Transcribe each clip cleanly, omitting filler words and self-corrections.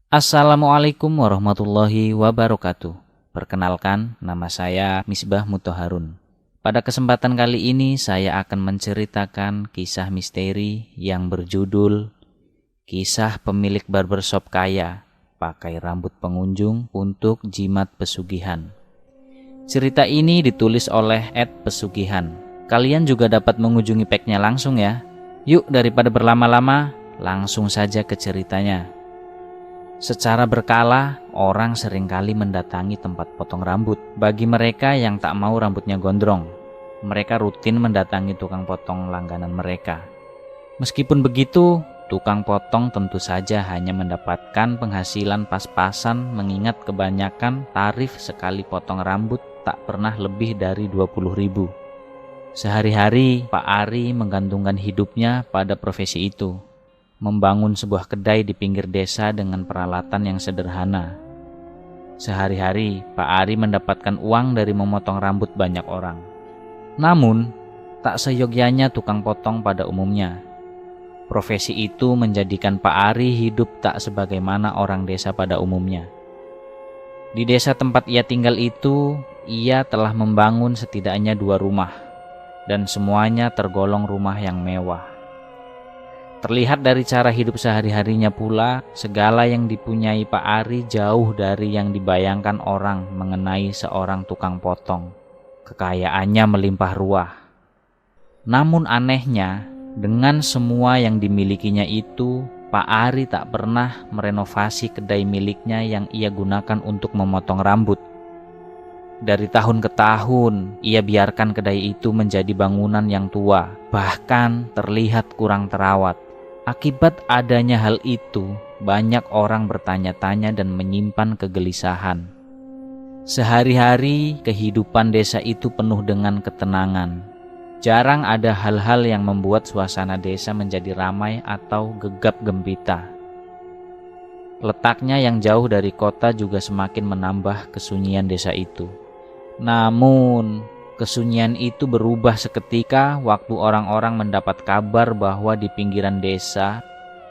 Assalamualaikum warahmatullahi wabarakatuh. Perkenalkan, nama saya Misbah Muthaharun. Pada kesempatan kali ini saya akan menceritakan kisah misteri yang berjudul Kisah Pemilik Barbershop Kaya Pakai Rambut Pengunjung untuk Jimat Pesugihan. Cerita ini ditulis oleh @pesugihan. Kalian juga dapat mengunjungi pack-nya langsung ya. Yuk, daripada berlama-lama, langsung saja ke ceritanya. Secara berkala, orang seringkali mendatangi tempat potong rambut. Bagi mereka yang tak mau rambutnya gondrong, mereka rutin mendatangi tukang potong langganan mereka. Meskipun begitu, tukang potong tentu saja hanya mendapatkan penghasilan pas-pasan, mengingat kebanyakan tarif sekali potong rambut tak pernah lebih dari 20.000. Sehari-hari, Pak Ari menggantungkan hidupnya pada profesi itu. Membangun sebuah kedai di pinggir desa dengan peralatan yang sederhana. Sehari-hari, Pak Ari mendapatkan uang dari memotong rambut banyak orang. Namun, tak seyogyanya tukang potong pada umumnya. Profesi itu menjadikan Pak Ari hidup tak sebagaimana orang desa pada umumnya. Di desa tempat ia tinggal itu, ia telah membangun setidaknya 2 rumah, dan semuanya tergolong rumah yang mewah. Terlihat dari cara hidup sehari-harinya pula, segala yang dipunyai Pak Ari jauh dari yang dibayangkan orang mengenai seorang tukang potong. Kekayaannya melimpah ruah. Namun anehnya, dengan semua yang dimilikinya itu, Pak Ari tak pernah merenovasi kedai miliknya yang ia gunakan untuk memotong rambut. Dari tahun ke tahun, ia biarkan kedai itu menjadi bangunan yang tua, bahkan terlihat kurang terawat. Akibat adanya hal itu, banyak orang bertanya-tanya dan menyimpan kegelisahan. Sehari-hari, kehidupan desa itu penuh dengan ketenangan. Jarang ada hal-hal yang membuat suasana desa menjadi ramai atau gegap gempita. Letaknya yang jauh dari kota juga semakin menambah kesunyian desa itu. Namun, kesunyian itu berubah seketika waktu orang-orang mendapat kabar bahwa di pinggiran desa,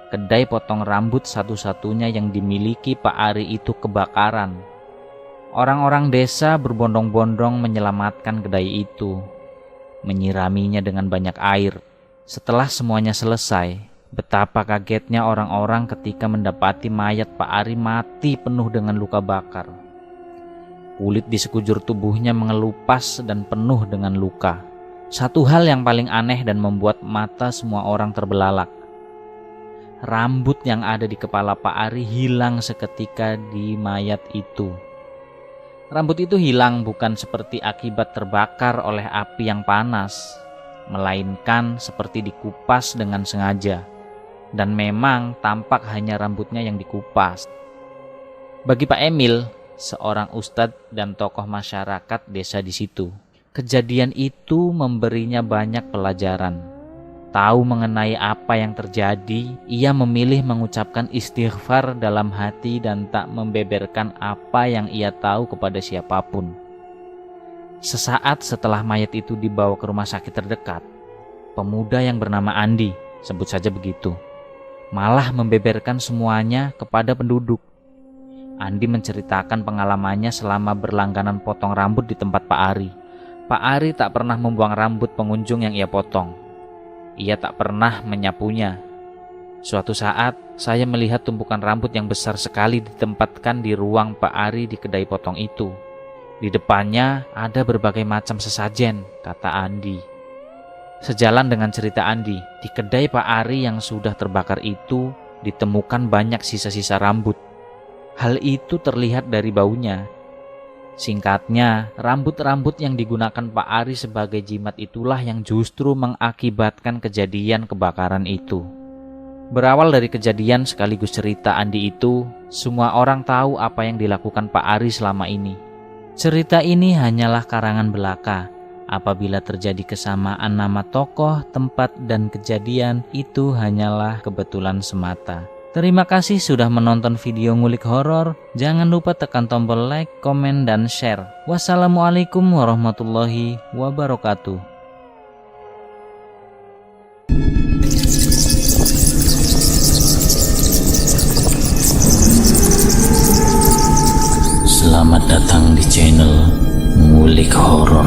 kedai potong rambut satu-satunya yang dimiliki Pak Ari itu kebakaran. Orang-orang desa berbondong-bondong menyelamatkan kedai itu, menyiraminya dengan banyak air. Setelah semuanya selesai, betapa kagetnya orang-orang ketika mendapati mayat Pak Ari mati penuh dengan luka bakar. Kulit di sekujur tubuhnya mengelupas dan penuh dengan luka. Satu hal yang paling aneh dan membuat mata semua orang terbelalak. Rambut yang ada di kepala Pak Ari hilang seketika di mayat itu. Rambut itu hilang bukan seperti akibat terbakar oleh api yang panas, melainkan seperti dikupas dengan sengaja. Dan memang tampak hanya rambutnya yang dikupas. Bagi Pak Emil, seorang ustadz dan tokoh masyarakat desa di situ, kejadian itu memberinya banyak pelajaran. Tahu mengenai apa yang terjadi, ia memilih mengucapkan istighfar dalam hati dan tak membeberkan apa yang ia tahu kepada siapapun. Sesaat setelah mayat itu dibawa ke rumah sakit terdekat, pemuda yang bernama Andi, sebut saja begitu, malah membeberkan semuanya kepada penduduk. Andi menceritakan pengalamannya selama berlangganan potong rambut di tempat Pak Ari. Pak Ari tak pernah membuang rambut pengunjung yang ia potong. Ia tak pernah menyapunya. Suatu saat, saya melihat tumpukan rambut yang besar sekali ditempatkan di ruang Pak Ari di kedai potong itu. Di depannya ada berbagai macam sesajen, kata Andi. Sejalan dengan cerita Andi, di kedai Pak Ari yang sudah terbakar itu ditemukan banyak sisa-sisa rambut. Hal itu terlihat dari baunya. Singkatnya, rambut-rambut yang digunakan Pak Ari sebagai jimat itulah yang justru mengakibatkan kejadian kebakaran itu. Berawal dari kejadian sekaligus cerita Andi itu, semua orang tahu apa yang dilakukan Pak Ari selama ini. Cerita ini hanyalah karangan belaka. Apabila terjadi kesamaan nama tokoh, tempat, dan kejadian, itu hanyalah kebetulan semata. Terima kasih sudah menonton video ngulik horor. Jangan lupa tekan tombol like, komen, dan share. Wassalamualaikum warahmatullahi wabarakatuh. channel Ngulik Horor.